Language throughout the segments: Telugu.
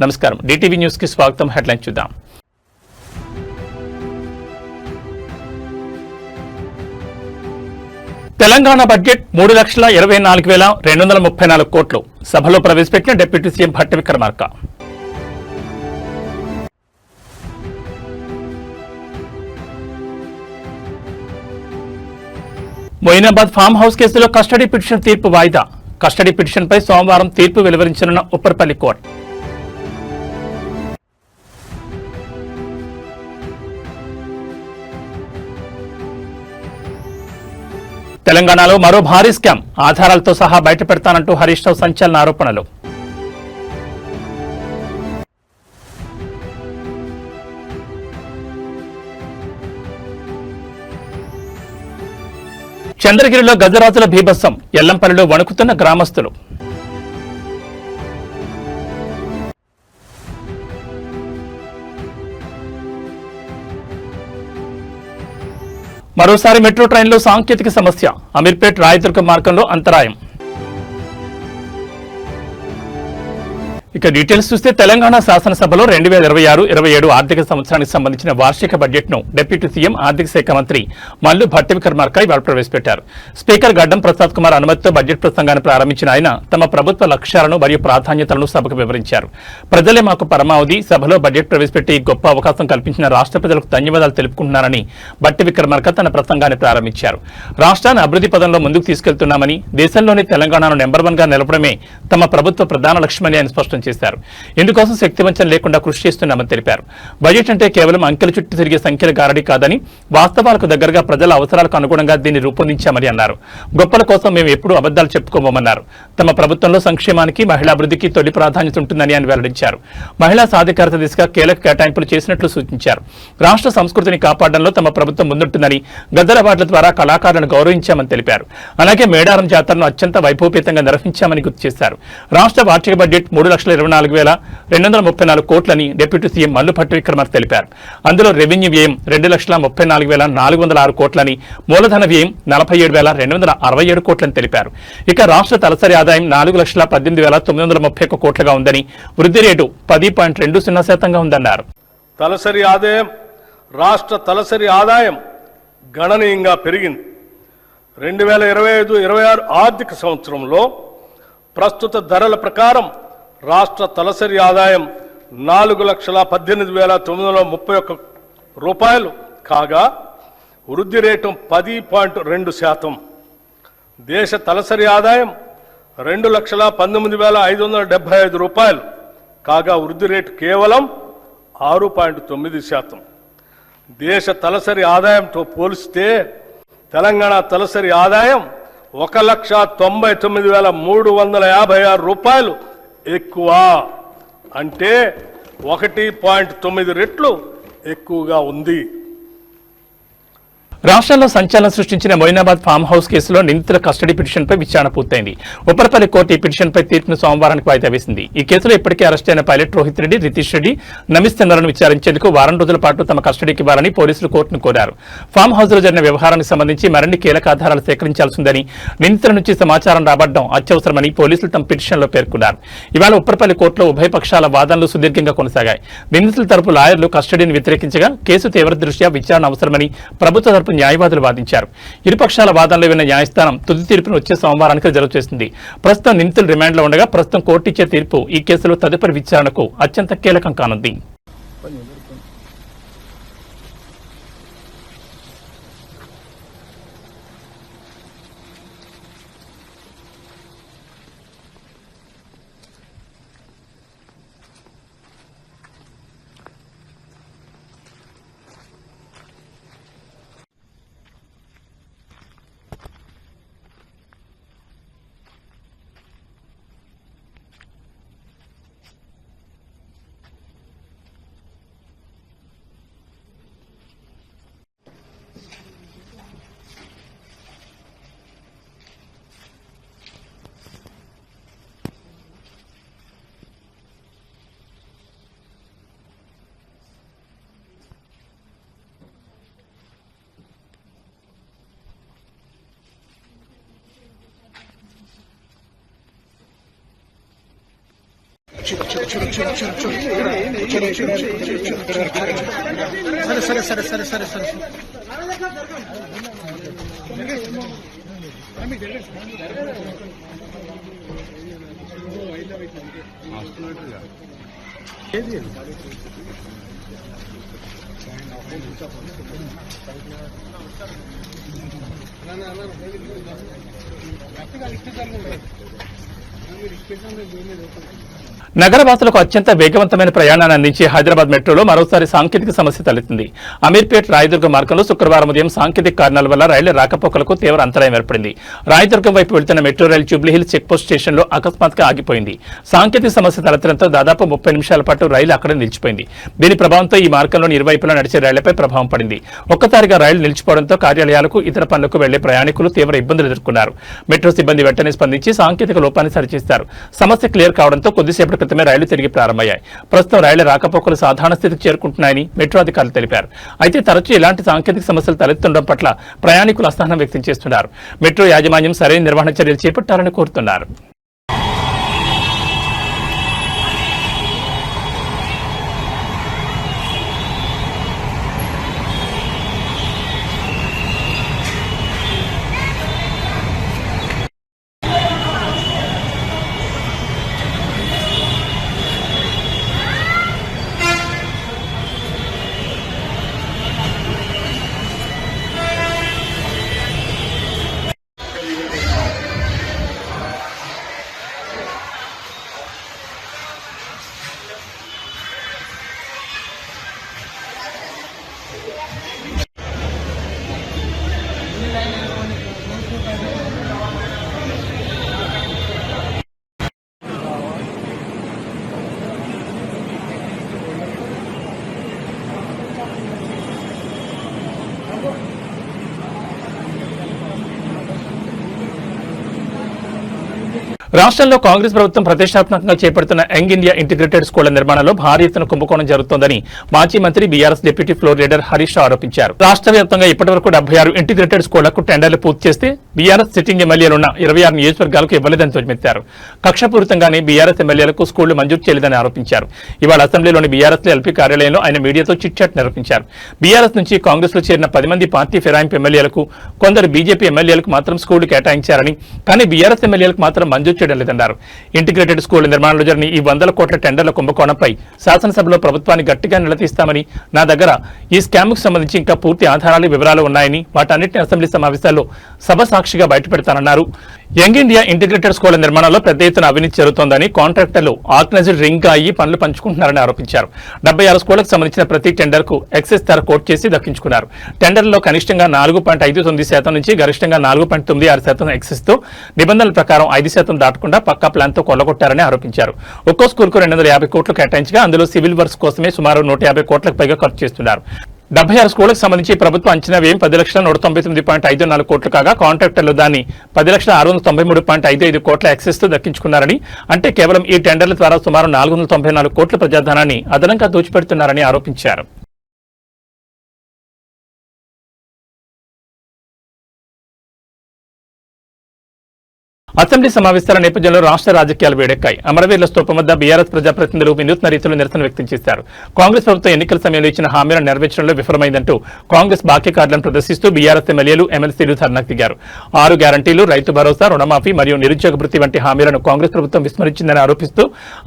నమస్కారం, డిటివి న్యూస్ కి స్వాగతం. హెడ్లైన్ చూద్దాం. తెలంగాణ బడ్జెట్ 3,24,234 కోట్లు సభలో ప్రవేశపెట్టిన deputy CM Bhatti Vikramarka. Moinabad farm house కేసులో కస్టడీ పిటిషన్ తీర్పు వాయిదా. కస్టడీ పిటిషన్పై సోమవారం తీర్పు వెలువరించనున్న ఉప్పర్పల్లి కోర్టు. తెలంగాణలో మరో భారీ స్కామ్, ఆధారాలతో సహా బయటపెడతానంటూ హరీష్ రావు సంచలన ఆరోపణలు. చంద్రగిరిలో గజరాజుల బీభత్సం, ఎల్లంపల్లిలో వణుకుతున్న గ్రామస్తులు. మరోసారి మెట్రో ట్రైన్లో సాంకేతిక సమస్య, అమీర్పేట్ రాయదుర్గం మార్గంలో అంతరాయం. ఇక డీటెయిల్స్ చూస్తే తెలంగాణ శాసనసభలో 2026-27 ఆర్థిక సంవత్సరానికి సంబంధించిన వార్షిక బడ్జెట్ ను డిప్యూటీ సీఎం ఆర్థిక శాఖ మంత్రి మల్లు భట్టి విక్రమార్క ఇవాళ ప్రవేశపెట్టారు. స్పీకర్ గడ్డం ప్రసాద్ కుమార్ అనుమతితో బడ్జెట్ ప్రసంగాన్ని ప్రారంభించిన ఆయన తమ ప్రభుత్వ లక్ష్యాలను మరియు ప్రాధాన్యతలను సభకు వివరించారు. ప్రజలే మాకు పరమావధి, సభలో బడ్జెట్ ప్రవేశపెట్టి గొప్ప అవకాశం కల్పించిన రాష్ట్ర ప్రజలకు ధన్యవాదాలు తెలుపుకుంటున్నారని భట్టి విక్రమార్క తన ప్రసంగాన్ని ప్రారంభించారు. రాష్ట్రాన్ని అభివృద్ధి పదంలో ముందుకు తీసుకెళ్తున్నామని, దేశంలోని తెలంగాణను నెంబర్ 1 గా నిలపడమే తమ ప్రభుత్వ ప్రధాన లక్ష్యమని ఆయన స్పష్టం చేశారు. ఇందుకోసం శక్తివంచన లేకుండా కృషి చేస్తున్నామని తెలిపారు. బడ్జెట్ అంటే కేవలం అంకెల చుట్టూ తిరిగే సంఖ్యల గారడీ కాదని, వాస్తవాలకు దగ్గరగా ప్రజల అవసరాలకు అనుగుణంగా దీన్ని రూపొందించామని అన్నారు. గొప్పల కోసం మేము ఎప్పుడూ అబద్దాలు చెప్పుకోమన్నారు. తమ ప్రభుత్వంలో సంక్షేమానికి, మహిళా అభివృద్ధికి తొలి ప్రాధాన్యత ఉంటుందని ఆయన వెల్లడించారు. మహిళా సాధికారత దిశగా కీలక కేటాయింపులు చేసినట్లు సూచించారు. రాష్ట్ర సంస్కృతిని కాపాడడంలో తమ ప్రభుత్వం ముందుంటుందని, గద్దల అవార్డుల ద్వారా కళాకారులను గౌరవించామని తెలిపారు. అలాగే మేడారం జాతరను అత్యంత వైభవపేతంగా నిర్వహించామని గుర్తు చేశారు. రాష్ట్ర వార్షిక బడ్జెట్ 3,24,234 కోట్లని డిప్యూటీ సీఎం మల్లు భట్టి విక్రమార్క తెలిపారు. అందులో రెవెన్యూ వ్యయం 2,34,406 కోట్లని, మూలధన వ్యయం 47,267 కోట్లని తెలిపారు. ఇక రాష్ట్ర తలసరి ఆదాయం 4,18,931 కోట్లుగా ఉందని, వృద్ధి రేటు 10.20% ఉందన్నారు. రాష్ట్ర తలసరి ఆదాయం గణనీయంగా పెరిగింది. 2025-26 ఆర్థిక సంవత్సరంలో ప్రస్తుత ధరల ప్రకారం రాష్ట్ర తలసరి ఆదాయం 4,18,931 రూపాయలు కాగా, వృద్ధి రేటు 10.2%. దేశ తలసరి ఆదాయం 2,19,575 రూపాయలు కాగా, వృద్ధి రేటు కేవలం 6.9%. దేశ తలసరి ఆదాయంతో పోలిస్తే తెలంగాణ తలసరి ఆదాయం 1,99,356 రూపాయలు ఎక్కువ, అంటే 1.9 రెట్లు ఎక్కువగా ఉంది. రాష్ట్రంలో సంచలనం సృష్టించిన మొయినాబాద్ ఫామ్ హౌస్ కేసులో నిందితుల కస్టడీ పిటిషన్పై విచారణ పూర్తయింది. ఉప్పరపల్లి కోర్టు ఈ పిటిషన్పై తీర్పును సోమవారానికి వాయిదా వేసింది. ఈ కేసులో ఇప్పటికే అరెస్ట్ అయిన పైలట్ రోహిత్ రెడ్డి, రితీష్ రెడ్డి, నమిత్ చంద్రను విచారించేందుకు వారం రోజుల పాటు తమ కస్టడీకి ఇవ్వాలని పోలీసులు కోర్టును కోరారు. ఫామ్ హౌస్ లో జరిగిన వ్యవహారానికి సంబంధించి మరిన్ని కీలక ఆధారాలు సేకరించాల్సిందని, నిందితుల నుంచి సమాచారం రాబట్టడం అత్యవసరమని పోలీసులు తమ పిటిషన్లో పేర్కొన్నారు. ఇవాళ ఉప్పరపల్లి కోర్టులో ఉభయ పక్షాల వాదనలు సుదీర్ఘంగా కొనసాగాయి. నిందితుల తరపు లాయర్లు కస్టడీని వ్యతిరేకించగా కేసు తీవ్ర దృష్ట్యా విచారణ అవసరమని ప్రభుత్వ తరపు న్యాయవాదులు వాదించారు. ఇరుపక్షాల వాదనలో విన్న న్యాయస్థానం తుది తీర్పును వచ్చే సోమవారానికి రిజర్వ్ చేసింది. ప్రస్తుతం నిందితులు రిమాండ్లో ఉండగా ప్రస్తుతం కోర్టు ఇచ్చే తీర్పు ఈ కేసులో తదుపరి విచారణకు అత్యంత కీలకం కానుంది. నగరవాసులకు అత్యంత వేగవంతమైన ప్రయాణాన్ని అందించే హైదరాబాద్ మెట్రోలో మరోసారి సాంకేతిక సమస్య తలెత్తింది. అమీర్పేట్ రాయదుర్గం మార్గంలో శుక్రవారం ఉదయం సాంకేతిక కారణాల వల్ల రైళ్ల రాకపోకలకు తీవ్ర అంతరాయం ఏర్పడింది. రాయదుర్గం వైపు వెళ్తున్న మెట్రో రైలు జూబ్లీహిల్స్ చెక్పోస్ట్ స్టేషన్లో అకస్మాత్తుగా ఆగిపోయింది. సాంకేతిక సమస్య తలెత్తడంతో దాదాపు 30 నిమిషాల పాటు రైలు అక్కడే నిలిచిపోయింది. దీని ప్రభావంతో ఈ మార్గంలోని ఇరువైపులా నడిచే రైళ్లపై ప్రభావం పడింది. ఒక్కసారిగా రైలు నిలిచిపోవడంతో కార్యాలయాలకు ఇతర పనులకు వెళ్లే ప్రయాణికులు తీవ్ర ఇబ్బందులు ఎదుర్కొన్నారు. మెట్రో సిబ్బంది వెంటనే స్పందించి సాంకేతిక లోపాన్ని సరిచేశారు. సమస్య క్లియర్ కావడంతో కొద్దిసేపటి క్రితమే రైళ్లు తిరిగి ప్రారంభమయ్యాయి. ప్రస్తుతం రైళ్ల రాకపోకలు సాధారణ స్థితికి చేరుకుంటున్నాయని మెట్రో అధికారులు తెలిపారు. అయితే తరచూ ఇలాంటి సాంకేతిక సమస్యలు తలెత్తుండడం పట్ల ప్రయాణికులు అసహనం వ్యక్తం చేస్తున్నారు. మెట్రో యాజమాన్యం సరైన నిర్వహణ చర్యలు చేపట్టాలని కోరుతున్నారు. రాష్ట్రంలో కాంగ్రెస్ ప్రభుత్వం ప్రతిష్టాత్మకంగా చేపడుతున్న యంగ్ ఇండియా ఇంటిగ్రేటెడ్ స్కూళ్ల నిర్మాణంలో భారీ ఎత్తున కుంభకోణం జరుగుతోందని మాజీ మంత్రి BRS deputy floor leader Harish Rao ఆరోపించారు. రాష్ట్ర వ్యాప్తంగా ఇప్పటివరకు 76 ఇంటిగ్రేటెడ్ స్కూళ్లకు టెండర్లు పూర్తి చేస్తే బీఆర్ఎస్ సిట్టింగ్ ఎమ్మెల్యేలున్న 26 నియోజకవర్గాలకు ఇవ్వలేదని ధ్వజమెత్తారు. కక్షపూరితంగానే బీఆర్ఎస్ ఎమ్మెల్యేలకు స్కూళ్లు మంజూరు చేయలేదని ఆరోపించారు. ఇవాళ అసెంబ్లీలోని బీఆర్ఎస్ ఎల్పీ కార్యాలయంలో ఆయన మీడియాతో చిట్చాట్ నిర్వహించారు. బీఆర్ఎస్ నుంచి కాంగ్రెస్ లో చేరిన 10 మంది పార్టీ ఫిరాయింపు ఎమ్మెల్యేలకు, కొందరు బీజేపీ ఎమ్మెల్యేలకు మాత్రం స్కూళ్లు కేటాయించారని, కానీ బీఆర్ఎస్ ఎమ్మెల్యేలకు మాత్రం మంజూరు చేయడం లేదన్నారు. ఇంటిగ్రేటెడ్ స్కూల్ నిర్మాణంలో జరిగిన ఈ 100 కోట్ల టెండర్ల కుంభకోణంపై శాసనసభలో ప్రభుత్వాన్ని గట్టిగా నిలదీస్తామని, నా దగ్గర ఈ స్కామ్కు సంబంధించి ఇంకా పూర్తి ఆధారాలు, వివరాలు ఉన్నాయని వాటన్నిటిని అసెంబ్లీ సమావేశాల్లో సభ సాక్షిగా బయటపెడతానన్నారు. యంగ్ ఇండియా ఇంటిగ్రేటెడ్ స్కూళ్ల నిర్మాణంలో పెద్ద ఎత్తున అవినీతి జరుగుతోందని, కాంట్రాక్టర్లు ఆర్గనైజ్డ్ రింగ్ గా అయ్యి పనులు పంచుకుంటున్నారని ఆరోపించారు. 76 స్కూళ్లకు సంబంధించిన ప్రతి టెండర్ కు ఎక్సెస్ ధర కోట్ చేసి దక్కించుకున్నారు. టెండర్లలో కనిష్టంగా 4.59% నుంచి గరిష్టంగా 4.96% ఎక్సెస్ తో నిబంధనల ప్రకారం 5% దాటకుండా పక్కా ప్లాన్ తో కొల్లగొట్టారని ఆరోపించారు. ఒక్కో స్కూల్ కు 250 కోట్లు కేటాయించగా అందులో సివిల్ వర్క్స్ కోసమే సుమారు 150 కోట్లకు పైగా ఖర్చు చేస్తున్నారు. 76 స్కూళ్లకు సంబంధించి ప్రభుత్వ అంచనా వ్యయం 10,199.54 కోట్లు కాగా కాంట్రాక్టర్లు దాన్ని 10,693.55 కోట్ల యాక్సెస్ తో దక్కించుకున్నారని, అంటే కేవలం ఈ టెండర్ల ద్వారా సుమారు 494 కోట్ల ప్రజాధనాన్ని అదనంగా దోచిపెడుతున్నారని ఆరోపించారు. అసెంబ్లీ సమావేశాల నేపథ్యంలో రాష్ట్ర రాజకీయాలు వేడెక్కాయి. అమరవీరుల స్తూపం వద్ద బీఆర్ఎస్ ప్రజాప్రతినిధులు వినూత్న రీతిలో నిరసన వ్యక్తం చేశారు. కాంగ్రెస్ ప్రభుత్వం ఎన్నికల సమయంలో ఇచ్చిన హామీలను నెరవేర్చడంలో విఫలమైందంటూ కాంగ్రెస్ బాకీ కార్డులను ప్రదర్శిస్తూ బీఆర్ఎస్ ఎమ్మెల్యేలు, ఎమ్మెల్సీలు ధర్నాకు దిగారు. 6 గ్యారంటీలు, రైతు భరోసా, రుణమాఫీ మరియు నిరుద్యోగ భృతి వంటి హామీలను కాంగ్రెస్ ప్రభుత్వం విస్మరించిందని ఆరోపిస్తూ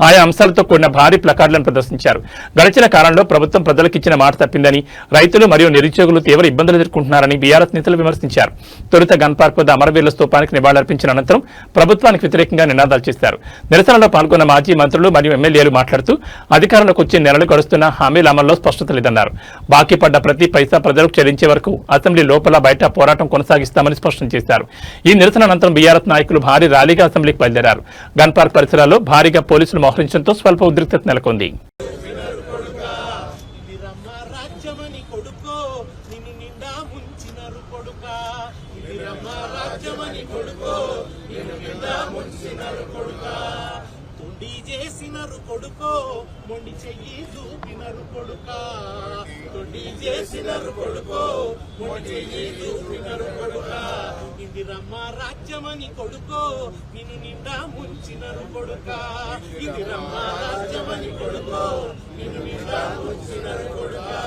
ఆయా అంశాలతో కూడిన భారీ ప్లకార్డులను ప్రదర్శించారు. గడిచిన కాలంలో ప్రభుత్వం ప్రజలకు ఇచ్చిన మాట తప్పిందని, రైతులు మరియు నిరుద్యోగులు తీవ్ర ఇబ్బందులు ఎదుర్కొంటున్నారని బీఆర్ఎస్ నేతలు విమర్శించారు. తొలుత గన్ పార్క్ వద్ద అమరవీరుల స్తూపానికి నివాళులర్పించిన అనంతరం ప్రభుత్వానికి వ్యతిరేకంగా నినాదాలు చేశారు. నిరసనలో పాల్గొన్న మాజీ మంత్రులు మరియు ఎమ్మెల్యేలు మాట్లాడుతూ అధికారంలోకి వచ్చే నెలలు గడుస్తున్న హామీల అమల్లో స్పష్టత లేదన్నారు. బాకీ పడ్డ ప్రతి పైసా ప్రజలకు చెల్లించే వరకు అసెంబ్లీ లోపల బయట పోరాటం కొనసాగిస్తామని స్పష్టం చేశారు. ఈ నిరసన అనంతరం బీఆర్ఎస్ నాయకులు భారీ ర్యాలీగా అసెంబ్లీకి బయలుదేరారు. గన్ పార్క్ పరిసరాల్లో భారీగా పోలీసులు మోహరించడంతో స్వల్ప ఉద్రిక్తత నెలకొంది. చేసినరు కొడుకో మొండి చెయ్యి చూపినరు కొడుకా తొడి చేసినరు కొడుకో మొండి చెయ్యి చూపినరు కొడుకా ఇందిరమ్మ రాజ్యమని కొడుకో నిన్ను నిండా ముంచినరు కొడుకా ఇందిరమ్మ రాజ్యమని కొడుకో నిన్ను నిండా ముంచినరు కొడుకా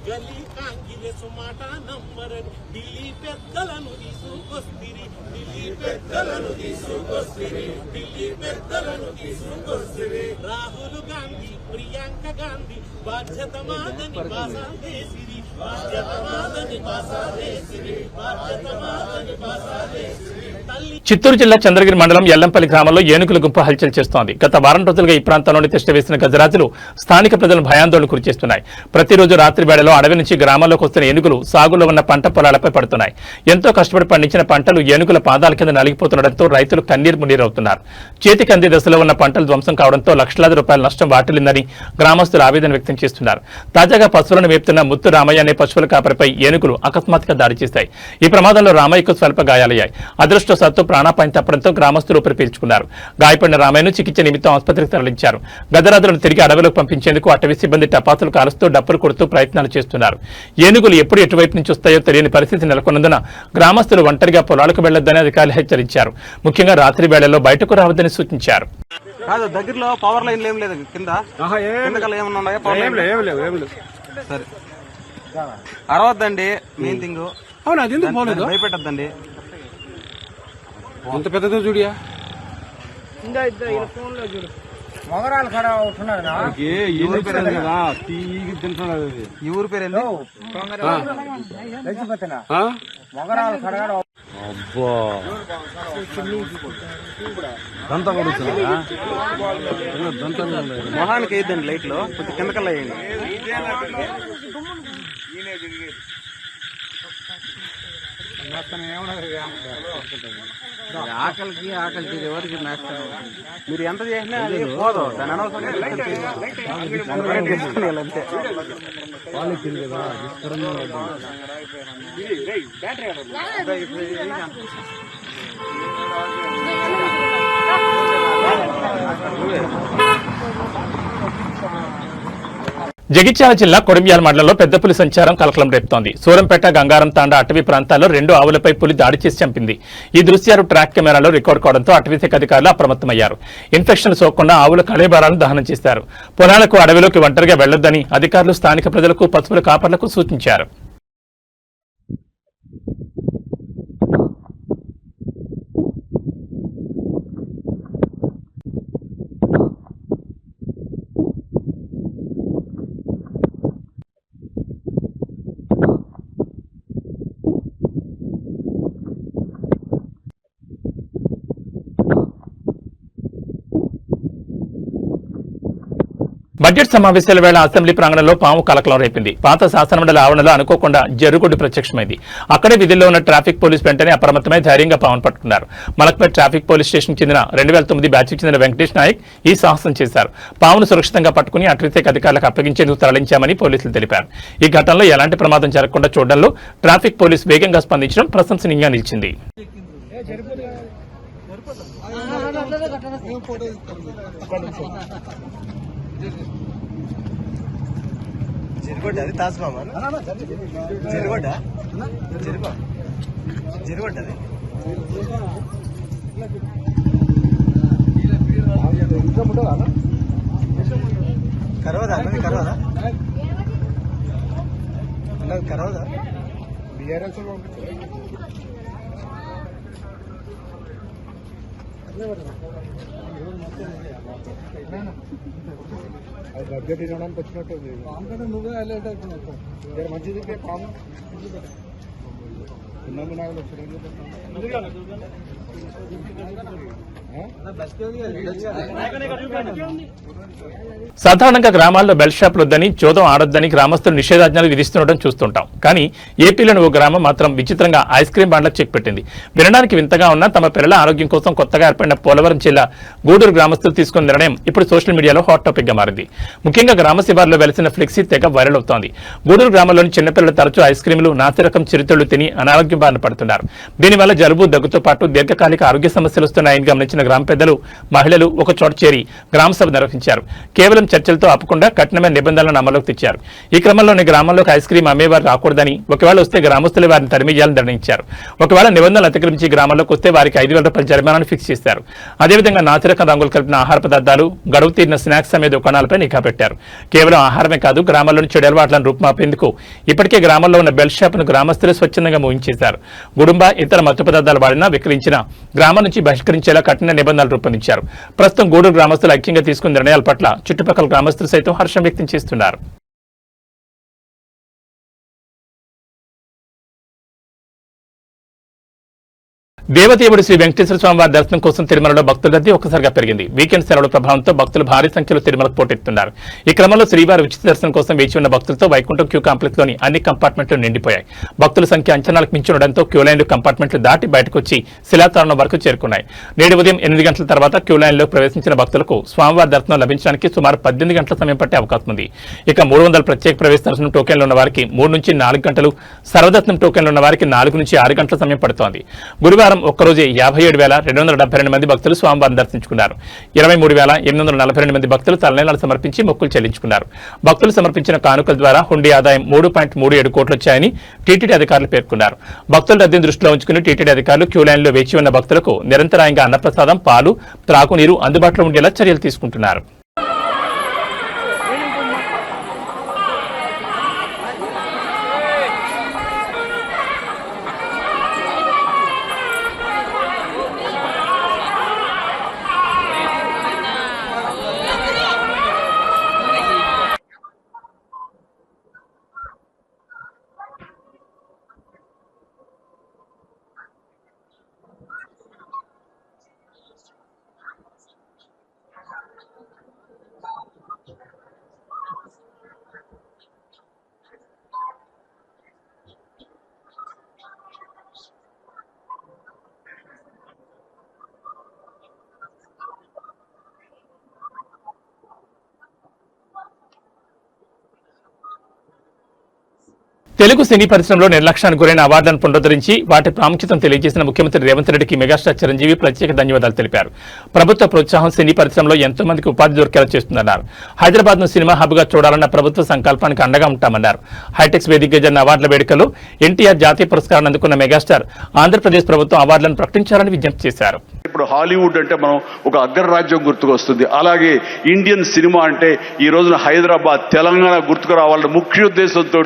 గల్లీ కాంగ్రెసు మాట నమ్మరని ఢిల్లీ పెద్దలను తీసుకొస్తిరి ఢిల్లీ పెద్దలను తీసుకొస్తిరి ఢిల్లీ పెద్దలను తీసుకొస్తిరి రాహుల్ గాంధీ ప్రియాంక గాంధీ బాధ్యత మాదని బాసా వేసిరి బాధ్యత మాదని బాసా వేసిరి బాధ్యత మాదని బాసా వేసిరి చిత్తూరు జిల్లా చంద్రగిరి మండలం ఎల్లంపల్లి గ్రామంలో ఏనుగుల గుంపు హల్చల్ చేస్తోంది. గత వారం రోజులుగా ఈ ప్రాంతంలోని తిష్ట వేసిన గజరాజులు స్థానిక ప్రజలను భయాందోళన గురిచేస్తున్నాయి. ప్రతిరోజు రాత్రి వేళలో అడవి నుంచి గ్రామాల్లోకి వస్తున్న ఏనుగులు సాగులో ఉన్న పంట పొలాలపై పడుతున్నాయి. ఎంతో కష్టపడి పండించిన పంటలు ఏనుగుల పాదాల కింద నలిగిపోతుండటంతో రైతులు కన్నీరు మున్నీరవుతున్నారు. చేతికి అందే దశలో ఉన్న పంటలు ధ్వంసం కావడంతో లక్షలాది రూపాయల నష్టం వాటిల్లిందని గ్రామస్తులు ఆవేదన వ్యక్తం చేస్తున్నారు. తాజాగా పశువులను మేపుతున్న ముత్తు రామయ్య అనే పశువుల కాపరిపై ఏనుగులు అకస్మాత్తుగా దాడి చేశాయి. ఈ ప్రమాదంలో రామయ్యకు స్వల్ప గాయాలయ్యాయి. అదృష్టవశాత్తు ప్రాణాపాయం తప్పడంతో గ్రామస్తులు ఊపిరి పీల్చుకున్నారు. గాయపడిన రామయ్యను చికిత్స నిమిత్తం ఆసుపత్రికి తరలించారు. గజరాజులను తిరిగి అడవిలోకి పంపించేందుకు అటవీ సిబ్బంది టపాసులు కాలుస్తూ డప్పులు కొడుతూ ప్రయత్నాలు చేస్తున్నారు. ఏనుగులు ఎప్పుడు ఎటువైపు నుంచి వస్తాయో తెలియని పరిస్థితి నెలకొన్నందున గ్రామస్తులు ఒంటరిగా పొలాలకు వెళ్లొద్దని అధికారులు హెచ్చరించారు. ముఖ్యంగా రాత్రి వేళల్లో బయటకు రావద్దని సూచించారు. కాదు దగ్గరలో పవర్ లైన్లు ఏం లేదు కింద ఏమన్నా ఉన్నాయా? పవర్ లైన్ సరే అరవద్దండి మెయిన్ థింగ్. అవును అది ఎందుకు పోలేదు? భయపెట్టద్దండి. ఎంత పెద్దదో చూడియా మొగరాలు ఖరా అవుతున్నారు ఈ ఊరి పేరు ఏంది? మొగరాలు ఖడా మొహానికి వేయద్దండి లైట్లు, కొంచెం కిందకల్లా వేయండి. ఆకలికి ఆకలికి ఎవరికి నష్టం. మీరు ఎంత చేసినా అది పోదు. దాని అనవసరంగా అంతే. జగిత్యాల జిల్లా కొడిమ్యాల మండలంలో పెద్ద పులి సంచారం కలకలం రేపుతోంది. సూరంపేట, గంగారం తాండా అటవీ ప్రాంతాల్లో 2 ఆవులపై పులి దాడి చేసి చంపింది. ఈ దృశ్యాలు ట్రాక్ కెమెరాలో రికార్డు కావడంతో అటవీశాఖ అధికారులు అప్రమత్తమయ్యారు. ఇన్ఫెక్షన్ సోకకుండా ఆవుల కళేబరాలను దహనం చేశారు. పొలాలకు అడవిలోకి ఒంటరిగా వెళ్లొద్దని అధికారులు స్థానిక ప్రజలకు పశువుల కాపర్లకు సూచించారు. బడ్జెట్ సమావేశాల వేళ అసెంబ్లీ ప్రాంగణంలో పాము కలకలం రేపింది. పాత శాసనమండలి ఆవరణలో అనుకోకుండా జరుగుడు ప్రత్యక్షమైంది. అక్కడే విధుల్లో ఉన్న ట్రాఫిక్ పోలీస్ వెంటనే అప్రమత్తమై ధైర్యంగా పామును పట్టుకున్నారు. మలక్పేట్ ట్రాఫిక్ పోలీస్ స్టేషన్ చెందిన 2009 బ్యాచ్కి చెందిన వెంకటేష్ నాయక్ ఈ సాహసం చేశారు. పామును సురక్షితంగా పట్టుకుని అటవీశాఖ అధికారులకు అప్పగించేందుకు తరలించామని పోలీసులు తెలిపారు. ఈ ఘటనలో ఎలాంటి ప్రమాదం జరగకుండా చూడడంలో ట్రాఫిక్ పోలీస్ వేగంగా స్పందించడం ప్రశంసనీయంగా నిలిచింది. జరిగొడ్డ అది తాజ్మామా జరిగొడ్డ జరిగొడ్డ అది కరవదా అన్నది కరవదా అన్నది కరవదా బీఆర్ఎస్ అది బడ్జెట్ ఇవ్వడానికి వచ్చినట్టుంది. నువ్వే హైలైట్ అయిపోయినావు. మంచిది పాము ఉన్నది నాకు సాధారణంగా గ్రామాల్లో బెల్ షాపులు వద్దని, చోదం ఆడొద్దని గ్రామస్తులు నిషేధాజ్ఞలు విధిస్తుండటం చూస్తుంటాం. కానీ ఏపీలోని ఓ గ్రామం మాత్రం విచిత్రంగా ఐస్ క్రీం బండ్లకు చెక్ పెట్టింది. వినడానికి వింతగా ఉన్న తమ పిల్లల ఆరోగ్యం కోసం కొత్తగా ఏర్పడిన పోలవరం జిల్లా గూడూరు గ్రామస్తులు తీసుకున్న నిర్ణయం ఇప్పుడు సోషల్ మీడియాలో హాట్ టాపిక్ గా మారింది. ముఖ్యంగా గ్రామ శివార్లో వెలిసిన ఫ్లెక్సీ తెగ వైరల్ అవుతోంది. గూడూరు గ్రామంలోని చిన్నపిల్లలు తరచూ ఐస్ క్రీములు, నాసిరకం చిరుతిళ్లు తిని అనారోగ్యం బారిన పడుతున్నారు. దీనివల్ల జలుబు, దగ్గుతో పాటు దీర్ఘకాలిక ఆరోగ్య సమస్యలు వస్తున్నాయని గమనించిన గ్రామ పెద్దలు మహిళలు ఒక చోట చేరి గ్రామసభ నిర్వహించారు. కేవలం చర్చలతో ఆపకుండా కఠినమైన నిబంధనలను అమలులోకి తెచ్చారు. ఈ క్రమంలోని గ్రామంలోకి ఐస్ క్రీం అమ్మేవారు రాకూడదని, ఒకవేళ వస్తే గ్రామస్తులు వారిని తరిమేయాలని నిర్ణయించారు. ఒకవేళ నిబంధనలు అతిక్రమించి గ్రామంలోకి వస్తే వారికి 5,000 రూపాయల జరిమానాను ఫిక్స్ చేశారు. అదేవిధంగా నాసిరకం రంగులు కలిపిన ఆహార పదార్థాలు, గడువు తీరిన స్నాక్స్ అమ్మే దుకాణాలపై నిఘా పెట్టారు. కేవలం ఆహారమే కాదు, గ్రామాల్లోని చెడు అలవాట్లను రూపుమాపేందుకు ఇప్పటికే గ్రామంలో ఉన్న బెల్ట్ షాపును గ్రామస్తులు స్వచ్ఛందంగా మూయించేశారు. గుడుంబ ఇతర మత్తు పదార్థాలు వాడినా విక్రయించినా గ్రామం నుంచి బహిష్కరించేలా కఠిన నిబంధనలు రూపొందించారు. ప్రస్తుతం గూడూరు గ్రామస్తులు ఐక్యంగా తీసుకున్న నిర్ణయాల పట్ల చుట్టుపక్కల గ్రామస్తులు సైతం హర్షం వ్యక్తం చేస్తున్నారు. దేవదేవుడు శ్రీ వెంకటేశ్వర స్వామి వారి దర్శనం కోసం తిరుమలలో భక్తుల రద్దీ ఒక్కసారిగా పెరిగింది. వీకెండ్ సెలవుల ప్రభావంతో భక్తులు భారీ సంఖ్యలో తిరుమలకు పోటెత్తున్నారు. ఈ క్రమంలో శ్రీవారి ఉచిత దర్శనం కోసం వేచి ఉన్న భక్తులతో వైకుంఠం క్యూ కాంప్లెక్స్ లోని అన్ని కంపార్ట్మెంట్లు నిండిపోయాయి. భక్తుల సంఖ్య అంచనాలకు మించి ఉండడంతో క్యూ లైన్లు కంపార్ట్మెంట్లు దాటి బయటకు వచ్చి శిలాతోరణం వరకు చేరుకున్నాయి. నేడు ఉదయం 8 గంటల తర్వాత క్యూ లైన్లో ప్రవేశించిన భక్తులకు స్వామివారి దర్శనం లభించడానికి సుమారు 18 గంటల సమయం పట్టే అవకాశం ఉంది. ఇక 300 ప్రత్యేక ప్రవేశ దర్శనం టోకెన్లు ఉన్న వారికి 3 నుంచి 4 గంటలు, సర్వదర్శనం టోకెన్లు ఉన్న వారికి 4 నుంచి 6 గంటల సమయం పడుతోంది. గురువారం ఒక్కరోజే 57,272 మంది భక్తులు స్వామివారిని దర్శించుకున్నారు. 23,842 మంది భక్తులు తలనీలాలు సమర్పించి మొక్కులు చెల్లించుకున్నారు. భక్తులు సమర్పించిన కానుకల ద్వారా హుండీ ఆదాయం 3.37 కోట్లు వచ్చాయని టీటీడీ అధికారులు పేర్కొన్నారు. భక్తుల రద్దీని దృష్టిలో ఉంచుకుని టీటీడీ అధికారులు క్యూ లైన్లో వేచి ఉన్న భక్తులకు నిరంతరాయంగా అన్నప్రసాదం, పాలు, త్రాగునీరు అందుబాటులో ఉండేలా చర్యలు తీసుకుంటున్నారు. తెలుగు సినీ పరిశ్రమలో నిర్లక్ష్యానికి గురైన అవార్డులను పునరుద్ధరించి వాటి ప్రాముఖ్యతను తెలియజేసిన ముఖ్యమంత్రి రేవంత్ రెడ్డికి మెగాస్టార్ చిరంజీవి ప్రత్యేక ధన్యవాదాలు తెలిపారు. ప్రభుత్వ ప్రోత్సాహం సినీ పరిశ్రమలో ఎంతో మందికి ఉపాధి దొరికేలా చేస్తుందన్నారు. హైదరాబాద్ ను సినిమా హబ్ గా చూడాలన్న ప్రభుత్వ సంకల్పానికి అండగా ఉంటామన్నారు. హైటెక్స్ వేదికగా జరిగిన అవార్డుల వేడుకలో ఎన్టీఆర్ జాతీయ పురస్కారాన్ని అందుకున్న మెగాస్టార్ ఆంధ్రప్రదేశ్ ప్రభుత్వం అవార్డులను ప్రకటించాలని విజ్ఞప్తి చేశారు. ఇప్పుడు హాలీవుడ్ అంటే మనం ఒక అగ్రరాజ్యం గుర్తుకొస్తుంది. అలాగే ఇండియన్ సినిమా అంటే ఈ రోజున హైదరాబాద్, తెలంగాణ గుర్తుకు రావాలన్న ముఖ్య ఉద్దేశంతో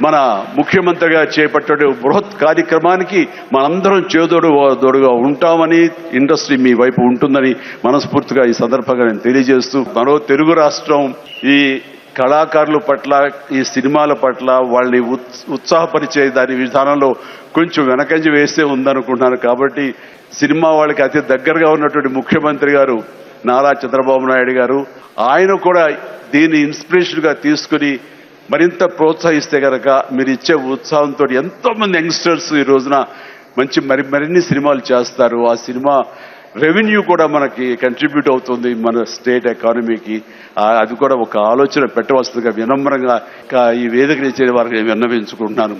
మన ముఖ్యమంత్రిగా చేపట్టే బృహత్ కార్యక్రమానికి మనందరం చేదోడుగా ఉంటామని, ఇండస్ట్రీ మీ వైపు ఉంటుందని మనస్ఫూర్తిగా ఈ సందర్భంగా నేను తెలియజేస్తూ, మరో తెలుగు రాష్ట్రం ఈ కళాకారుల పట్ల, ఈ సినిమాల పట్ల వాళ్ళని ఉత్సాహపరిచే దాని విధానంలో కొంచెం వెనకంజ వేస్తే ఉందనుకుంటున్నాను. కాబట్టి సినిమా వాళ్ళకి అతి దగ్గరగా ఉన్నటువంటి ముఖ్యమంత్రి గారు నారా చంద్రబాబు నాయుడు గారు, ఆయన కూడా దీన్ని ఇన్స్పిరేషన్గా తీసుకుని మరింత ప్రోత్సహిస్తే కనుక మీరు ఇచ్చే ఉత్సాహంతో ఎంతో మంది యంగ్స్టర్స్ ఈ రోజున మరిన్ని సినిమాలు చేస్తారు. ఆ సినిమా రెవెన్యూ కూడా మనకి కంట్రిబ్యూట్ అవుతుంది మన స్టేట్ ఎకానమీకి. అది కూడా ఒక ఆలోచన పెట్టవలసిందిగా వినమ్రంగా ఈ వేదిక నుంచి వారికి విన్నవించుకుంటున్నాను.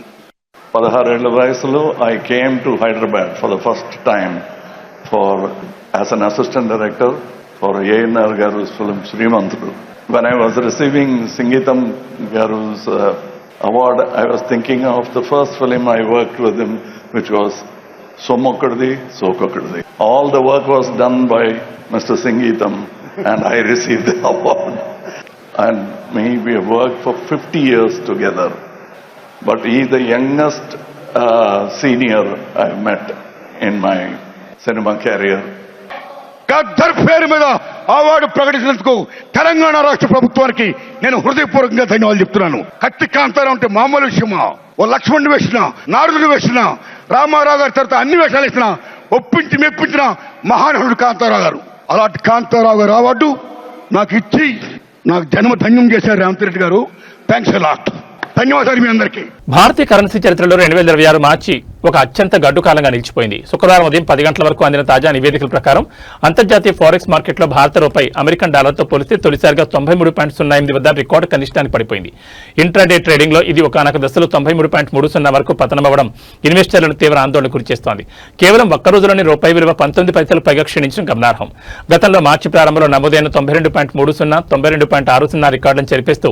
16 ఏళ్ల వయసులో I came to Hyderabad for the first time as an assistant director for ANR గారు film Srimanthudu. When I was receiving Sangeetam Garu's award, I was thinking of the first film I worked with him, which was Somokkaddi, Sokokkaddi. All the work was done by Mr. Sangeetam and I received the award. And we have worked for 50 years together. But he is the youngest senior I've met in my cinema career. Gaddar పేరు మీద అవార్డు ప్రకటించినందుకు తెలంగాణ రాష్ట్ర ప్రభుత్వానికి నేను హృదయపూర్వకంగా ధన్యవాదాలు చెప్తున్నాను. కత్తి కాంతారావు అంటే మామూలు విషయమా? ఓ లక్ష్మణుని వేసిన, నారదుని వేసిన, రామారావు గారి తర్వాత అన్ని వేషాలు వేసిన, ఒప్పించి మెప్పించిన మహానుడు కాంతారావు గారు. అలాంటి కాంతారావు గారు అవార్డు నాకు ఇచ్చి నాకు జన్మ ధన్యం చేశారు రేవంత్ రెడ్డి గారు. Thanks a lot. ధన్యవాదాలు మీ అందరికీ. భారతీయ కరెన్సీ చరిత్రలో 2026 మార్చి ఒక అత్యంత గడ్డు కాలంగా నిలిచిపోయింది. శుక్రవారం ఉదయం 10 గంటల వరకు అందిన తాజా నివేదికల ప్రకారం అంతర్జాతీయ ఫారెక్స్ మార్కెట్లో భారత రూపాయి అమెరికన్ డాలర్తో పోలిస్తే తొలిసారిగా 93.08 వద్ద రికార్డు కనిష్టానికి పడిపోయింది. ఇంట్రాడే ట్రేడింగ్ లో ఇది ఒకనొక దశలో 93.30 వరకు పతనమవడం ఇన్వెస్టర్లను తీవ్ర ఆందోళనకు గురిచేస్తోంది. కేవలం ఒక్క రోజులోనే రూపాయి విలువ 19 పైసలు పైగా క్షీణించడం గమనార్హం. గతంలో మార్చి ప్రారంభంలో నమోదైన 92.30, 92.60 రికార్డులను చెరిపేస్తూ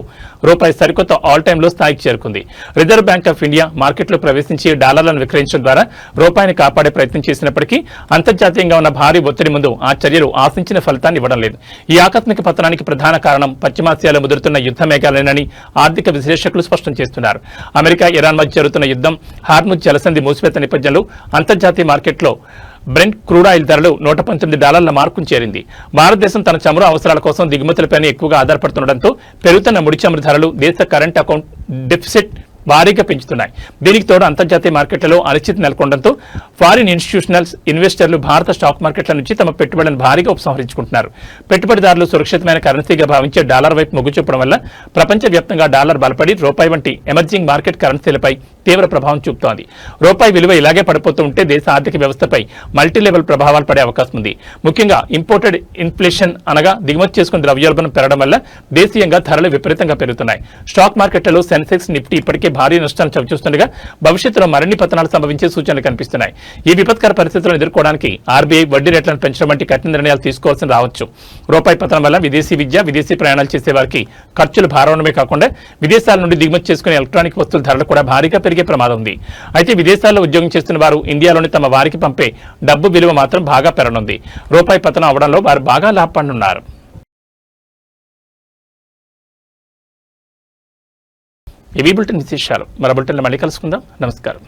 రూపాయి సరికొత్త ఆల్ టైమ్ లో స్థాయికి చేరుకుంది. రిజర్వ్ బ్యాంక్ ఆఫ్ ఇండియా మార్కెట్లో ప్రవేశించి డాలర్లను విక్రయించడం ద్వారా రూపాయిని కాపాడే ప్రయత్నం చేసినప్పటికీ అంతర్జాతీయంగా ఉన్న భారీ ఒత్తిడి ముందు ఆ చర్యలు ఆశించిన ఫలితాన్ని ఇవ్వడం లేదు. ఈ ఆకస్మిక పతనానికి ప్రధాన కారణం పశ్చిమాసియాలో ముదురుతున్న యుద్ధ మేఘాలేనని ఆర్థిక విశ్లేషకులు స్పష్టం చేస్తున్నారు. అమెరికా, ఇరాన్ మధ్య జరుగుతున్న యుద్ధం, హార్ముజ్ జలసంధి మూసివేత నేపథ్యంలో అంతర్జాతీయ మార్కెట్లో బ్రెంట్ క్రూడ్ ఆయిల్ ధరలు $119 మార్కును చేరింది. భారతదేశం తన చమురు అవసరాల కోసం దిగుమతులపైన ఎక్కువగా ఆధారపడుతుండటంతో పెరుగుతున్న ముడి చమురు ధరలు దేశ కరెంట్ అకౌంట్ డెఫిసిట్ భారీగా పెంచుతున్నాయి. దీనికి తోడు అంతర్జాతీయ మార్కెట్లలో అనిశ్చితి నెలకొనడంతో ఫారిన్ ఇన్స్టిట్యూషనల్స్ ఇన్వెస్టర్లు భారత స్టాక్ మార్కెట్ల నుంచి తమ పెట్టుబడులను భారీగా ఉపసంహరించుకుంటున్నారు. పెట్టుబడిదారులు సురక్షితమైన కరెన్సీగా భావించే డాలర్ వైపు మొగ్గు చూపడం వల్ల ప్రపంచవ్యాప్తంగా డాలర్ బలపడి రూపాయి వంటి ఎమర్జింగ్ మార్కెట్ కరెన్సీలపై తీవ్ర ప్రభావం చూపుతోంది. రూపాయి విలువ ఇలాగే పడిపోతూ ఉంటే దేశ ఆర్థిక వ్యవస్థపై మల్టీ లెవెల్ ప్రభావాలు పడే అవకాశం ఉంది. ముఖ్యంగా ఇంపోర్టెడ్ ఇన్ఫ్లేషన్ అనగా దిగుమతి చేసుకున్న ద్రవ్యోల్బణం పెరగడం వల్ల దేశీయంగా ధరలు విపరీతంగా పెరుగుతున్నాయి. స్టాక్ మార్కెట్లలో సెన్సెక్స్, నిఫ్టీ ఇప్పటికే భారీ నష్టాలు చవిచూస్తుండగా భవిష్యత్తులో మరిన్ని పతనాలు సంభవించే సూచనలు కనిపిస్తున్నాయి. ఈ విపత్కర పరిస్థితులను ఎదుర్కోవడానికి ఆర్బీఐ వడ్డీ రేట్లను పెంచడం వంటి కఠిన నిర్ణయాలు తీసుకోవాల్సి రావచ్చు. రూపాయి పతనం వల్ల విదేశీ విద్య, విదేశీ ప్రయాణాలు చేసే వారికి ఖర్చులు భారవడమే కాకుండా విదేశాల నుండి దిగుమతి చేసుకునే ఎలక్ట్రానిక్ వస్తువుల ధరలు కూడా భారీగా పెరిగే ప్రమాదం ఉంది. అయితే విదేశాల్లో ఉద్యోగం చేస్తున్న వారు ఇండియాలోని తమ వారికి పంపే డబ్బు విలువ మాత్రం బాగా పెరగనుంది. రూపాయి పతనం అవడంలో వారు బాగా లాభపడనున్నారు. ఇవి బులెటిన్ విశేషాలు. మరో బులెటిన్లో మళ్ళీ కలుసుకుందాం. నమస్కారం.